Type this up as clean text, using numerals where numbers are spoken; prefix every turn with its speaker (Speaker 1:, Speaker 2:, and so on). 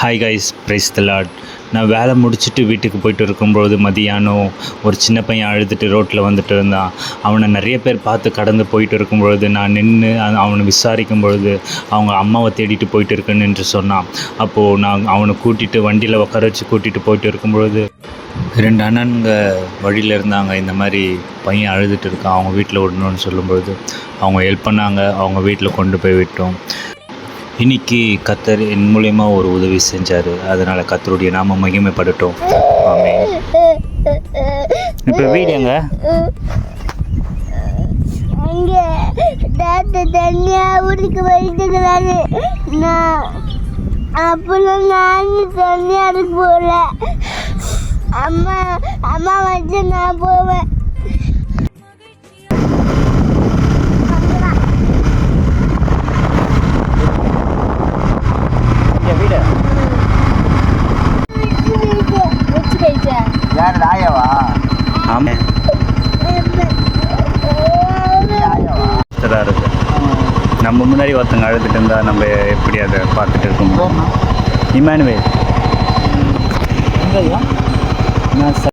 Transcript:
Speaker 1: Hi guys, praise the Lord. நான் வேலை முடிச்சுட்டு வீட்டுக்கு போயிட்டு இருக்கும்பொழுது மதியானம் ஒரு சின்ன பையன் அழுதுட்டு ரோட்டில் வந்துட்டு இருந்தான். அவனை நிறைய பேர் பார்த்து கடந்து போயிட்டு இருக்கும்பொழுது நான் நின்று அவனை விசாரிக்கும் பொழுது அவங்க அம்மாவை தேடிட்டு போயிட்டு இருக்குன்னு என்று சொன்னான். அப்போது நான் அவனை கூட்டிகிட்டு வண்டியில் உட்கார வச்சு கூட்டிகிட்டு போயிட்டு இருக்கும்பொழுது 2 அண்ணனுங்க வழியில் இருந்தாங்க. இந்த மாதிரி பையன் அழுதுட்டு இருக்கான், அவங்க வீட்டில் விடணும்னு சொல்லும்பொழுது அவங்க ஹெல்ப் பண்ணாங்க. அவங்க வீட்டில் கொண்டு போய் விட்டோம். இன்னைக்கு கர்த்தர் என் மூலயமா ஒரு உதவி செஞ்சார். அதனால் கர்த்தருடைய நாம மகிமைப்படட்டும். ஆமென். இப்போ வீடு எங்க?
Speaker 2: அங்கே தாத்தா தனியா ஊருக்கு போயிட்டுக்கிறாரு. நான் அப்புறம் நான் தனியாருக்கு போகல. அம்மா அம்மா வச்சு நான் போவேன்.
Speaker 1: வீடு
Speaker 3: யார் ஆயாவா?
Speaker 1: ஆமாம், இருக்கு. நம்ம முன்னாடி ஒருத்தங்க அழுதுட்டு இருந்தா நம்ம எப்படி அதை பார்த்துட்டு இருக்கோம்? இமானுவேல்.